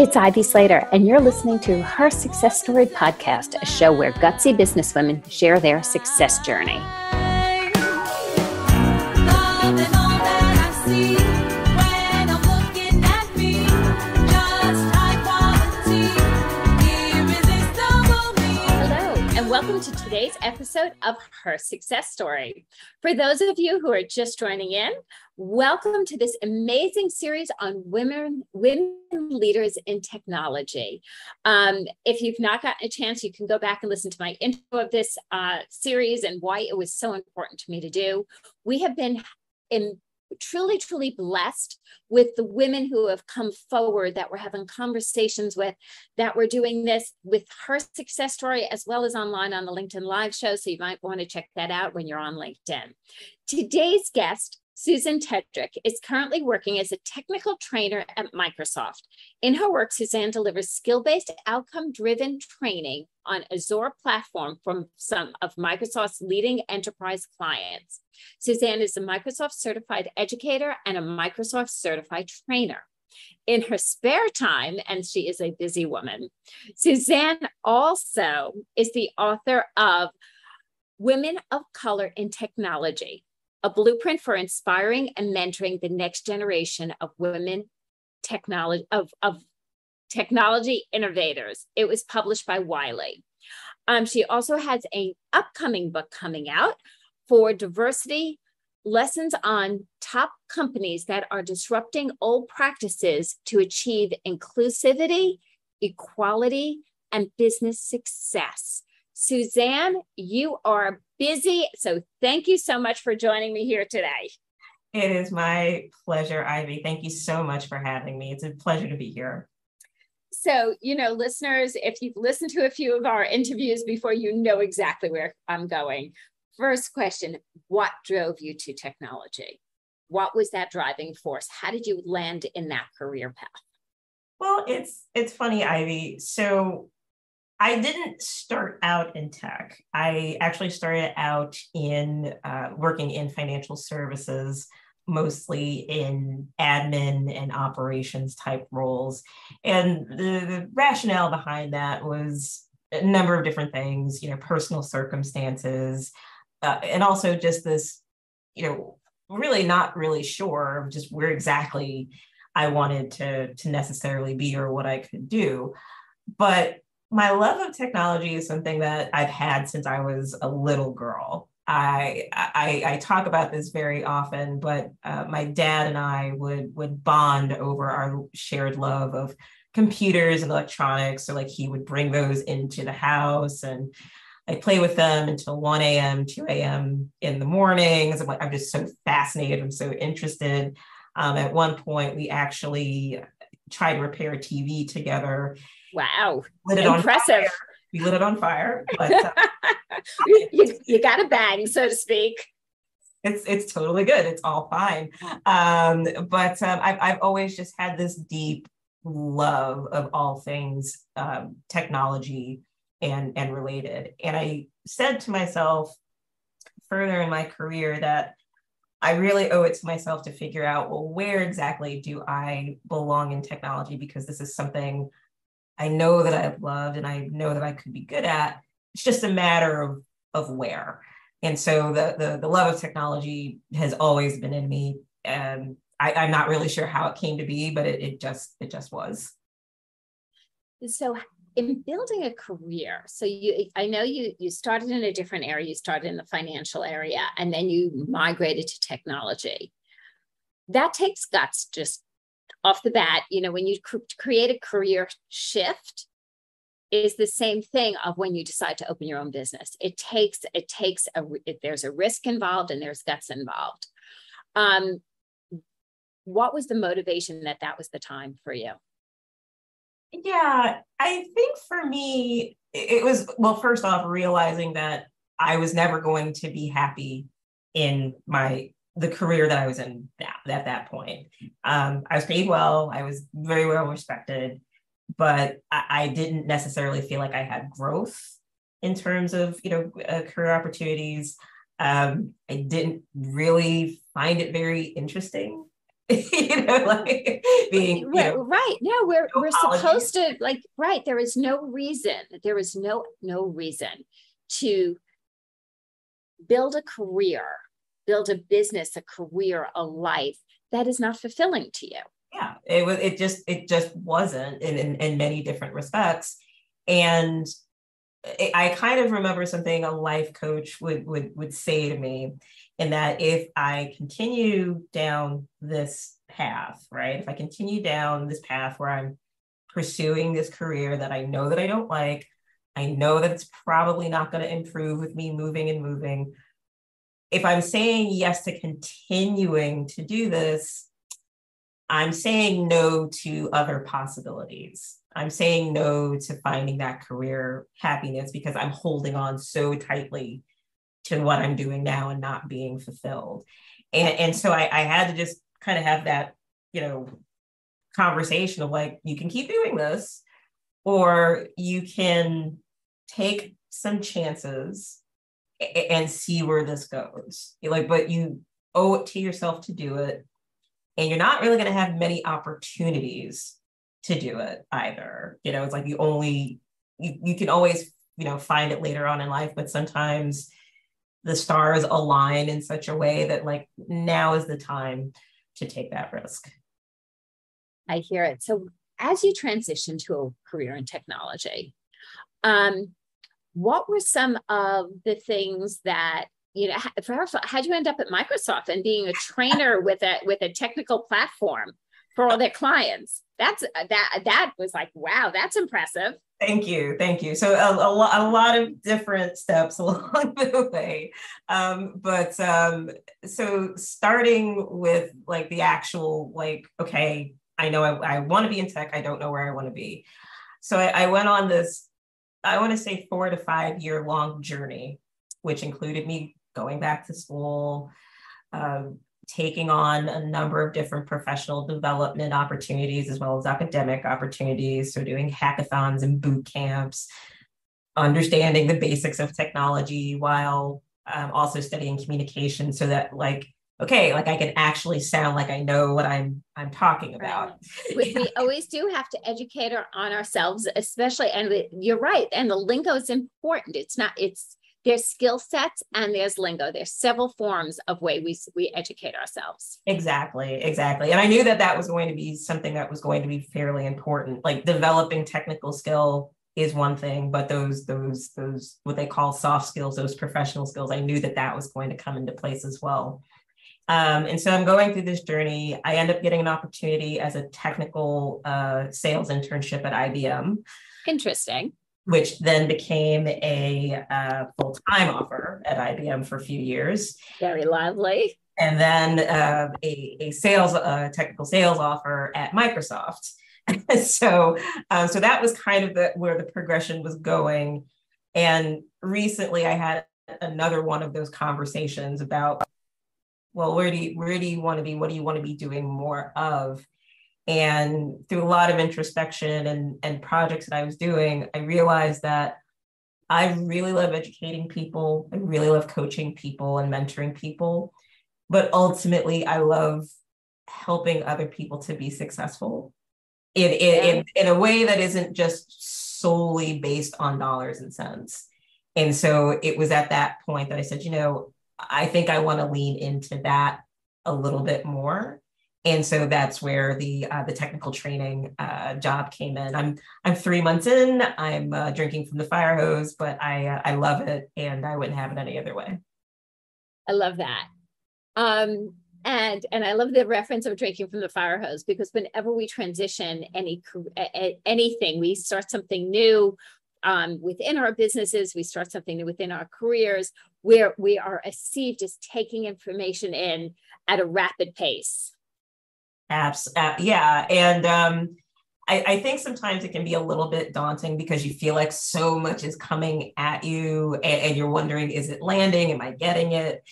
it's Ivy Slater, and you're listening to Her Success Story podcast, a show where gutsy businesswomen share their success journey. Welcome to today's episode of Her Success Story. For those of you who are just joining in, welcome to this amazing series on women leaders in technology. If you've not gotten a chance, you can go back and listen to my intro of this series and why it was so important to me to do. We have been truly blessed with the women who have come forward that we're having conversations with, that we're doing this with Her Success Story as well as online on the LinkedIn Live show. So you might want to check that out when you're on LinkedIn. Today's guest, Susanne Tedrick, is currently working as a technical trainer at Microsoft. In her work, Susanne delivers skill-based, outcome-driven training on Azure platform from some of Microsoft's leading enterprise clients. Susanne is a Microsoft Certified Educator and a Microsoft Certified Trainer. In her spare time, and she is a busy woman, Susanne also is the author of Women of Color in Technology, a blueprint for inspiring and mentoring the next generation of women technology innovators. It was published by Wiley. She also has an upcoming book coming out for diversity, lessons on top companies that are disrupting old practices to achieve inclusivity, equality, and business success. Susanne, you are busy, so thank you so much for joining me here today. It is my pleasure, Ivy. Thank you so much for having me. It's a pleasure to be here. So, listeners, if you've listened to a few of our interviews before, you know exactly where I'm going. First question, what drove you to technology? What was that driving force? How did you land in that career path? Well, it's funny, Ivy. So I didn't start out in tech. I actually started out in working in financial services, mostly in admin and operations type roles. And the rationale behind that was a number of different things, personal circumstances, and also just this, really not really sure of just where exactly I wanted to necessarily be or what I could do. But my love of technology is something that I've had since I was a little girl. I talk about this very often, but my dad and I would bond over our shared love of computers and electronics. So he would bring those into the house and I play with them until 1 a.m., 2 a.m. in the mornings. I'm just so fascinated. I'm so interested. At one point, we actually tried to repair a TV together. Wow. Impressive. We lit it on fire. But you got a bang, so to speak. It's totally good. It's all fine. But I've always just had this deep love of all things technology and related. And I said to myself further in my career that I really owe it to myself to figure out, well, where exactly do I belong in technology? Because this is something I know that I've loved and I know that I could be good at. It's just a matter of where. And so the love of technology has always been in me. And I'm not really sure how it came to be, but it just was. So in building a career, so I know you started in a different area. You started in the financial area, and then you migrated to technology. That takes guts just off the bat. When you create a career shift, is the same thing of when you decide to open your own business. There's a risk involved and there's guts involved. What was the motivation that was the time for you? Yeah, I think for me, it was, well, first off, realizing that I was never going to be happy in the career that I was in at that point. I was paid well, I was very well respected, but I didn't necessarily feel like I had growth in terms of, career opportunities. I didn't really find it very interesting. like being, right. No, no we're apologies. supposed to, like, right. There is no reason. There is no reason to build a career, build a business, a career, a life that is not fulfilling to you. Yeah, it just wasn't in many different respects. And I kind of remember something a life coach would say to me, in that if I continue down this path, right? If I continue down this path where I'm pursuing this career that I know that I don't like, I know that it's probably not going to improve with me moving and moving. If I'm saying yes to continuing to do this, I'm saying no to other possibilities. I'm saying no to finding that career happiness because I'm holding on so tightly to what I'm doing now and not being fulfilled. And so I had to just kind of have that, conversation of like, you can keep doing this, or you can take some chances and see where this goes. But you owe it to yourself to do it. And you're not really going to have many opportunities to do it either. It's like you can always, find it later on in life, but sometimes the stars align in such a way that like now is the time to take that risk. I hear it. So as you transition to a career in technology, what were some of the things that, how'd you end up at Microsoft and being a trainer with a technical platform for all their clients? That was like, wow, that's impressive. Thank you. So a lot of different steps along the way. So starting with like the actual, like, okay, I know I want to be in tech. I don't know where I want to be. So I went on this, I want to say 4 to 5 year long journey, which included me going back to school, taking on a number of different professional development opportunities, as well as academic opportunities. So doing hackathons and boot camps, understanding the basics of technology while also studying communication, so that like, okay, like I can actually sound like I know what I'm talking about. Right. We always do have to educate on ourselves, especially, and you're right. And the lingo is important. There's skill sets and there's lingo. There's several forms of way we educate ourselves. Exactly. And I knew that was going to be something that was going to be fairly important. Like developing technical skill is one thing, but those what they call soft skills, those professional skills, I knew that was going to come into place as well. And so I'm going through this journey. I end up getting an opportunity as a technical sales internship at IBM. Interesting. Which then became a full-time offer at IBM for a few years. Very lively. And then a technical sales offer at Microsoft. So that was kind of where the progression was going. And recently I had another one of those conversations about, well, where do you want to be? What do you want to be doing more of? And through a lot of introspection and projects that I was doing, I realized that I really love educating people. I really love coaching people and mentoring people. But ultimately, I love helping other people to be successful in a way that isn't just solely based on dollars and cents. And so it was at that point that I said, I think I want to lean into that a little bit more. And so that's where the technical training job came in. I'm 3 months in. I'm drinking from the fire hose, but I love it, and I wouldn't have it any other way. I love that, and I love the reference of drinking from the fire hose, because whenever we transition anything, we start something new within our businesses. We start something new within our careers, where we are perceived as taking information in at a rapid pace. Yeah. And I think sometimes it can be a little bit daunting because you feel like so much is coming at you and you're wondering, is it landing? Am I getting it?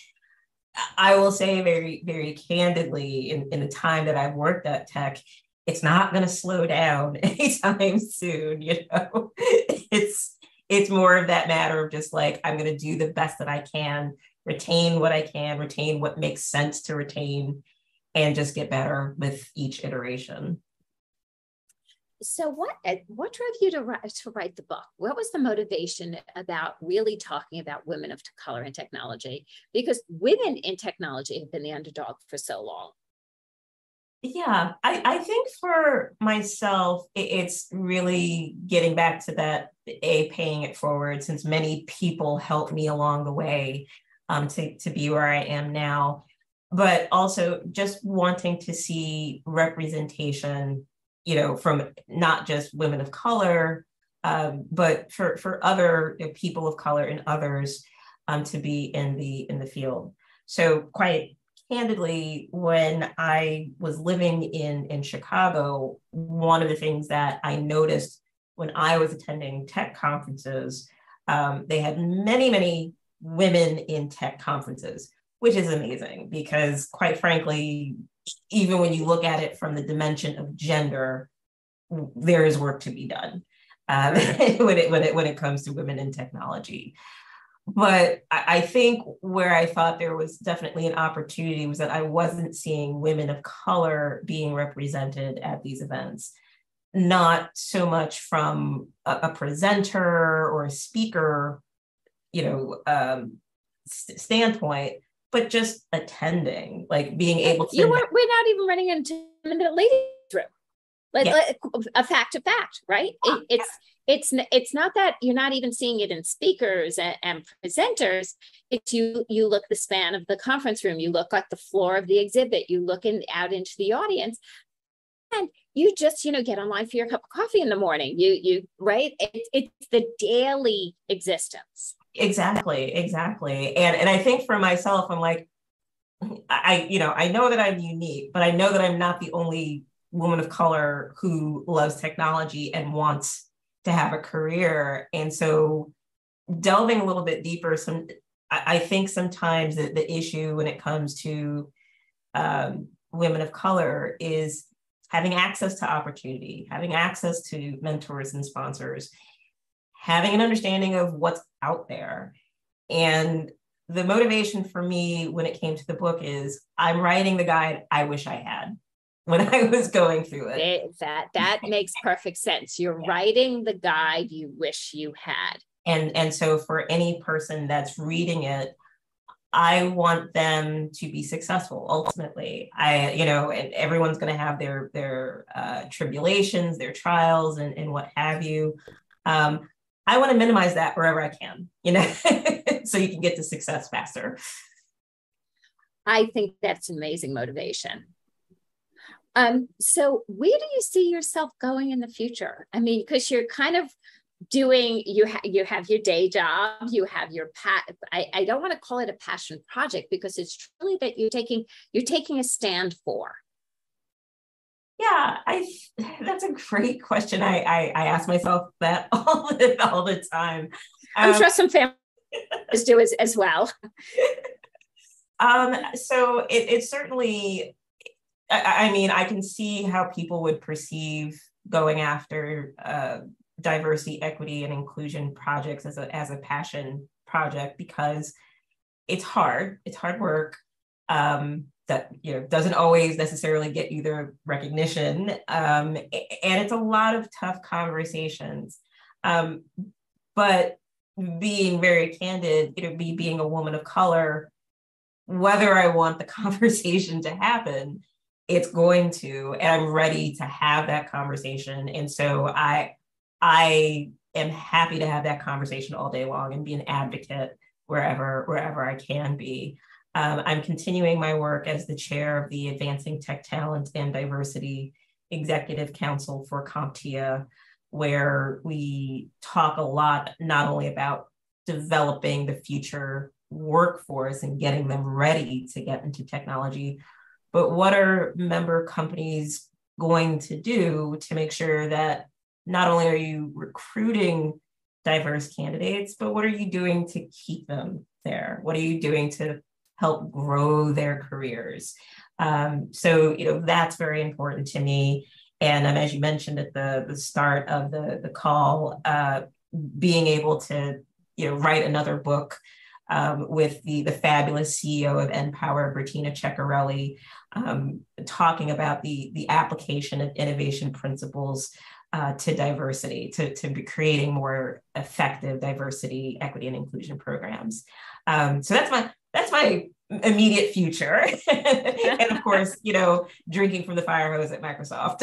I will say very, very candidly, in the time that I've worked at tech, it's not going to slow down anytime soon. It's more of that matter of just like, I'm going to do the best that I can, retain what I can, retain what makes sense to retain. and just get better with each iteration. So what drove you to write the book? What was the motivation about really talking about women of color in technology? Because women in technology have been the underdog for so long. Yeah, I think for myself, it's really getting back to that, paying it forward, since many people helped me along the way to be where I am now, but also just wanting to see representation, from not just women of color, but for other people of color and others to be in the field. So quite candidly, when I was living in Chicago, one of the things that I noticed when I was attending tech conferences, they had many, many women in tech conferences, which is amazing because, quite frankly, even when you look at it from the dimension of gender, there is work to be done when it comes to women in technology. But I think where I thought there was definitely an opportunity was that I wasn't seeing women of color being represented at these events, not so much from a presenter or a speaker, standpoint, but just attending, like being able to. We're not even running into the ladies' room. Like a fact, right? It's not that you're not even seeing it in speakers and presenters. It's you look the span of the conference room, you look at the floor of the exhibit, you look out into the audience, and you just get online for your cup of coffee in the morning. You right? It's the daily existence. Exactly. And I think for myself, I'm like, I know that I'm unique, but I know that I'm not the only woman of color who loves technology and wants to have a career. And so delving a little bit deeper, I think sometimes the issue when it comes to women of color is having access to opportunity, having access to mentors and sponsors, having an understanding of what's out there. And the motivation for me when it came to the book is I'm writing the guide I wish I had when I was going through it. That makes perfect sense. You're writing the guide you wish you had. And so for any person that's reading it, I want them to be successful. Ultimately, and everyone's going to have their tribulations, their trials, and what have you. I want to minimize that wherever I can, so you can get to success faster. I think that's amazing motivation. So where do you see yourself going in the future? I mean, because you're kind of doing, you have your day job, you have your I don't want to call it a passion project because it's truly that you're taking a stand for. Yeah, that's a great question. I ask myself that all the time. I'm sure some families do as well. So it certainly, I mean, I can see how people would perceive going after diversity, equity, and inclusion projects as a passion project because it's hard work. That doesn't always necessarily get you the recognition, and it's a lot of tough conversations. But being very candid, me being a woman of color, whether I want the conversation to happen, it's going to, and I'm ready to have that conversation. And so I am happy to have that conversation all day long and be an advocate wherever I can be. I'm continuing my work as the chair of the Advancing Tech Talent and Diversity Executive Council for CompTIA, where we talk a lot, not only about developing the future workforce and getting them ready to get into technology, but what are member companies going to do to make sure that not only are you recruiting diverse candidates, but what are you doing to keep them there? What are you doing to help grow their careers? So that's very important to me. And as you mentioned at the start of the call, being able to write another book with the fabulous CEO of NPower, Bertina Ceccarelli, talking about the application of innovation principles to diversity, to be creating more effective diversity, equity, and inclusion programs. So that's my immediate future. And of course, drinking from the fire hose at Microsoft.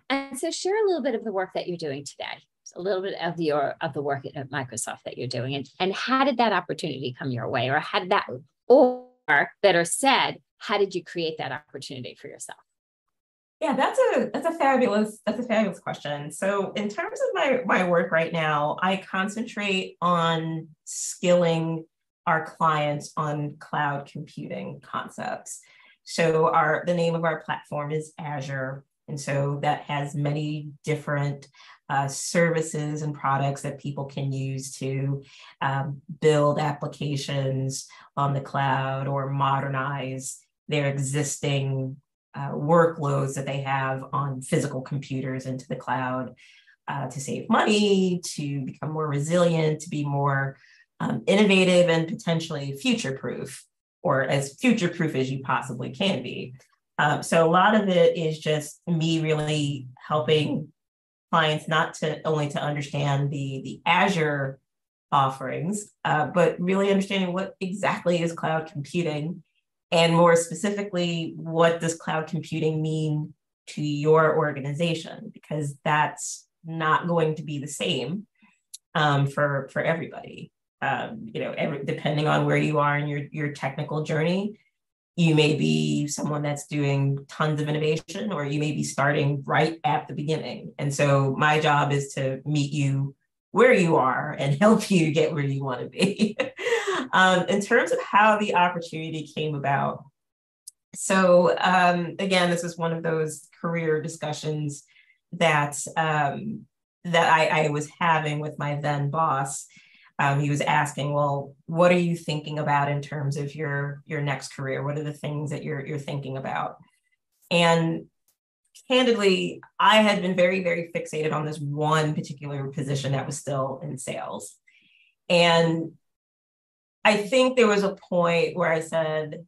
And so share a little bit of the work that you're doing today, a little bit of the work at Microsoft that you're doing, and how did that opportunity come your way, or how did that, or better said, how did you create that opportunity for yourself? Yeah, that's a fabulous question. So in terms of my work right now, I concentrate on skilling our clients on cloud computing concepts. So the name of our platform is Azure. And so that has many different services and products that people can use to build applications on the cloud or modernize their existing workloads that they have on physical computers into the cloud to save money, to become more resilient, to be more innovative and potentially future-proof, or as future-proof as you possibly can be. So a lot of it is just me really helping clients not only to understand the Azure offerings, but really understanding what exactly is cloud computing, and more specifically, what does cloud computing mean to your organization? Because that's not going to be the same for everybody. Depending on where you are in your technical journey, you may be someone that's doing tons of innovation, or you may be starting right at the beginning. And so my job is to meet you where you are and help you get where you want to be. In terms of how the opportunity came about. So again, this is one of those career discussions that I was having with my then boss. He was asking, well, what are you thinking about in terms of your next career? What are the things that you're thinking about? And candidly, I had been very, very fixated on this one particular position that was still in sales. And I think there was a point where I said,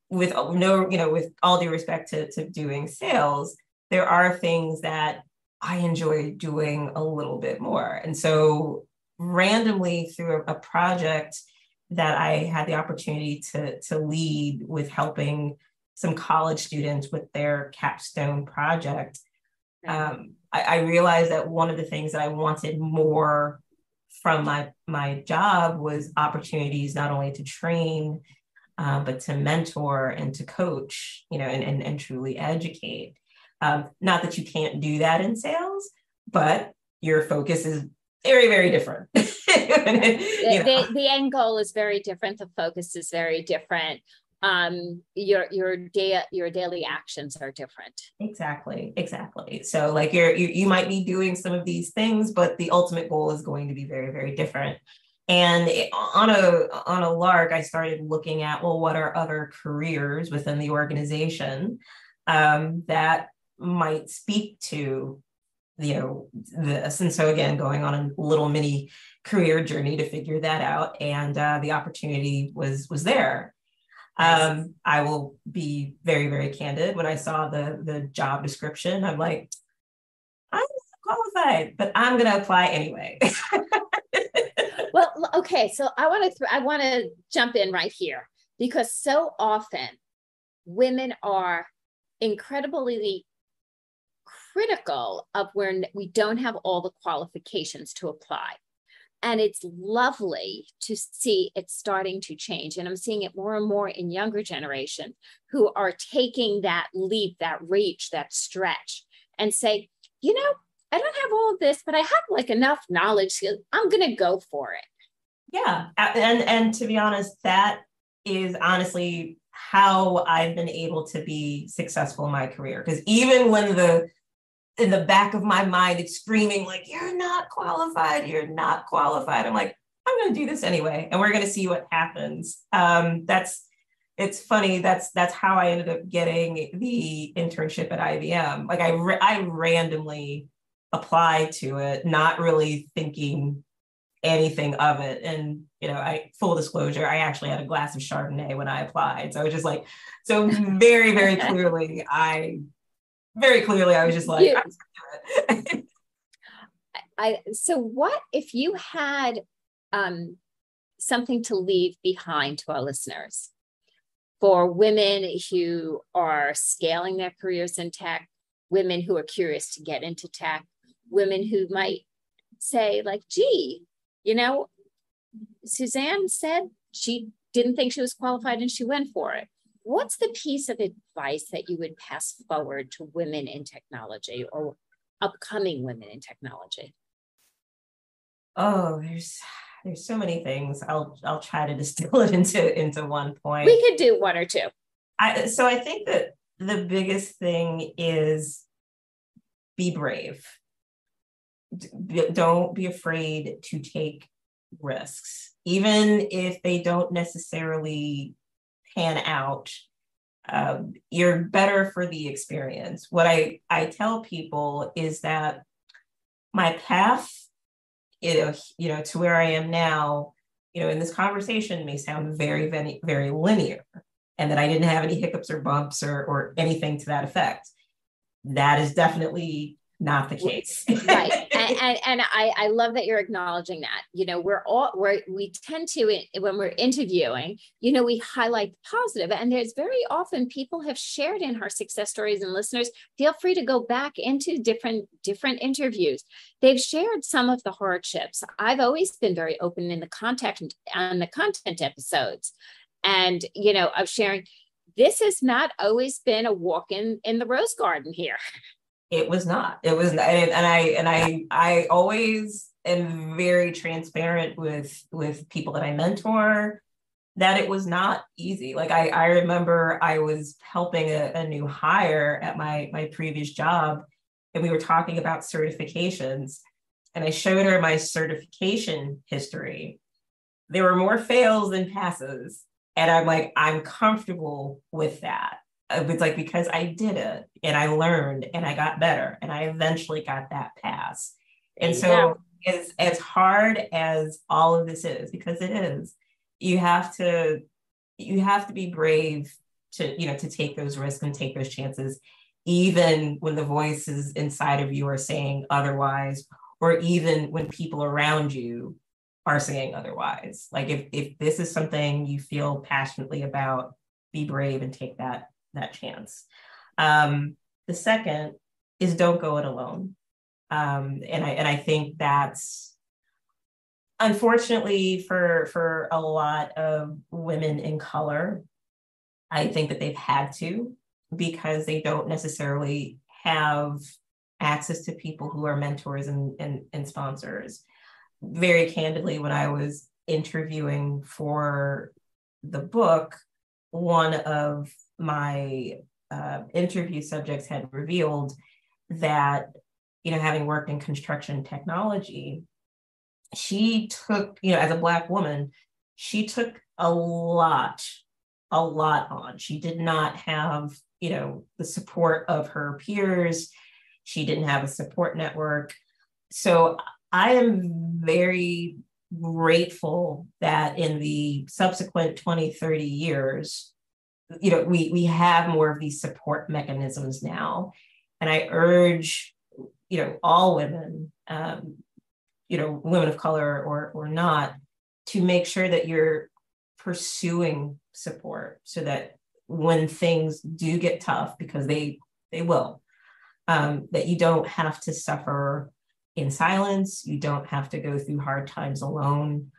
with all due respect to doing sales, there are things that I enjoy doing a little bit more. And so randomly through a project that I had the opportunity to lead with helping some college students with their capstone project, I realized that one of the things that I wanted more from my job was opportunities not only to train, but to mentor and to coach, and truly educate. Not that you can't do that in sales, but your focus is very, very different. The end goal is very different. The focus is very different. Your daily actions are different. Exactly. So like you might be doing some of these things, but the ultimate goal is going to be very, very different. And on a lark, I started looking at, well, what are other careers within the organization that might speak to this. And so again, going on a little mini career journey to figure that out. And the opportunity was there. Nice. I will be very, very candid. When I saw the job description, I'm like, I'm not qualified, but I'm going to apply anyway. Well, okay. So I want to jump in right here, because so often women are incredibly critical of where we don't have all the qualifications to apply. And it's lovely to see it starting to change. And I'm seeing it more and more in younger generation who are taking that leap, that reach, that stretch, and say, I don't have all of this, but I have like enough knowledge. I'm going to go for it. Yeah. And to be honest, that is honestly how I've been able to be successful in my career. Because even when in the back of my mind, it's screaming like, you're not qualified. I'm like, I'm going to do this anyway. And we're going to see what happens. It's funny. That's how I ended up getting the internship at IBM. Like I randomly applied to it, not really thinking anything of it. And, full disclosure, I actually had a glass of Chardonnay when I applied. So I was just like, so very, very clearly, I was just like, so what if you had something to leave behind to our listeners for women who are scaling their careers in tech, women who are curious to get into tech, women who might say like, gee, Susanne said she didn't think she was qualified and she went for it. What's the piece of advice that you would pass forward to women in technology or upcoming women in technology? Oh, there's so many things. I'll try to distill it into one point. We could do one or two. So I think that the biggest thing is be brave. Don't be afraid to take risks, even if they don't necessarily pan out. You're better for the experience. What I tell people is that my path, to where I am now, in this conversation may sound very, very, very linear, and that I didn't have any hiccups or bumps or anything to that effect. That is definitely not the case. Right. And I love that you're acknowledging that. We tend to, when we're interviewing, we highlight the positive. And there's very often people have shared in her success stories, and listeners, feel free to go back into different interviews. They've shared some of the hardships. I've always been very open in the content episodes. And, of sharing, this has not always been a walk in the rose garden here. It was not. And I always am very transparent with people that I mentor, that it was not easy. Like I remember I was helping a new hire at my previous job, and we were talking about certifications, and I showed her my certification history. There were more fails than passes. And I'm like, I'm comfortable with that. It's like, because I did it and I learned and I got better and I eventually got that pass. And so as hard as all of this is, because it is, you have to be brave to take those risks and take those chances, even when the voices inside of you are saying otherwise, or even when people around you are saying otherwise. Like if this is something you feel passionately about, be brave and take that chance. The second is don't go it alone. And I think that's unfortunately for a lot of women in color, I think that they've had to, because they don't necessarily have access to people who are mentors and sponsors. Very candidly, when I was interviewing for the book, one of my interview subjects had revealed that, having worked in construction technology, she took, as a Black woman, she took a lot on. She did not have, the support of her peers. She didn't have a support network. So I am very grateful that in the subsequent 20, 30 years, we have more of these support mechanisms now. And I urge, all women, women of color or not, to make sure that you're pursuing support, so that when things do get tough, because they will, that you don't have to suffer in silence. You don't have to go through hard times alone.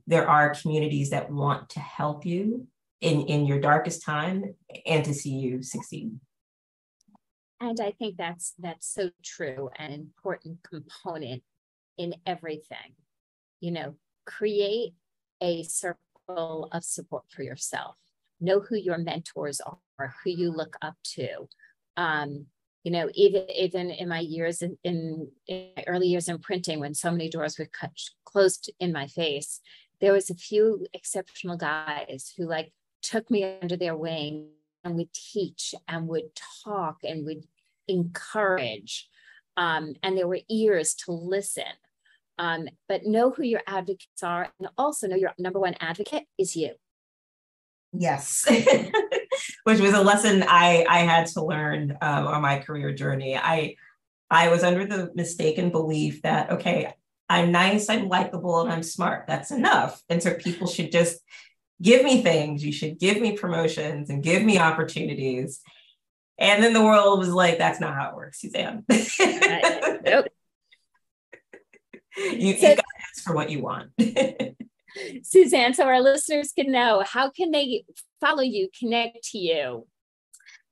There are communities that want to help you in your darkest time and to see you succeed. And I think that's so true, an important component in everything. Create a circle of support for yourself. Know who your mentors are, who you look up to. Even in my years in my early years in printing, when so many doors were closed in my face, there was a few exceptional guys who took me under their wing and would teach and would talk and would encourage. And there were ears to listen. but know who your advocates are, and also know your number one advocate is you. Yes, which was a lesson I had to learn on my career journey. I was under the mistaken belief that, okay, I'm nice, I'm likable, and I'm smart. That's enough. And so people should just give me things. You should give me promotions and give me opportunities. And then the world was like, that's not how it works, Susanne. Nope. You've got to ask for what you want. Susanne, so our listeners can know, how can they follow you, connect to you?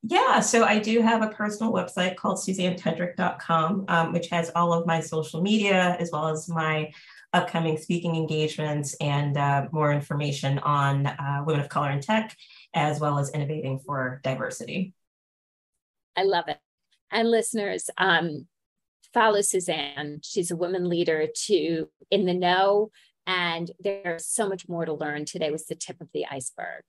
Yeah, so I do have a personal website called SusanneTedrick.com, which has all of my social media, as well as my upcoming speaking engagements and more information on women of color in tech, as well as innovating for diversity. I love it. And listeners, follow Susanne. She's a woman leader in the know, and there's so much more to learn. Today was the tip of the iceberg.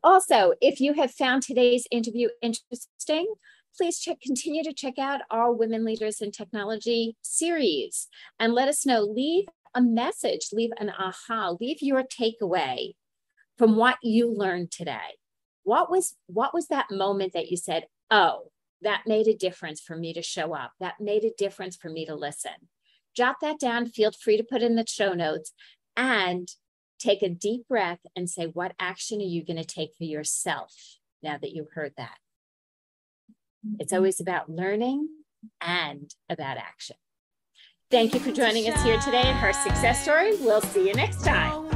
Also, if you have found today's interview interesting, please continue to check out our Women Leaders in Technology series and let us know. Leave a message, leave an aha, leave your takeaway from what you learned today. What was that moment that you said, oh, that made a difference for me to show up. That made a difference for me to listen. Jot that down. Feel free to put in the show notes and take a deep breath and say, what action are you going to take for yourself now that you've heard that? It's always about learning and about action. Thank you for joining us here today at Her Success Story. We'll see you next time.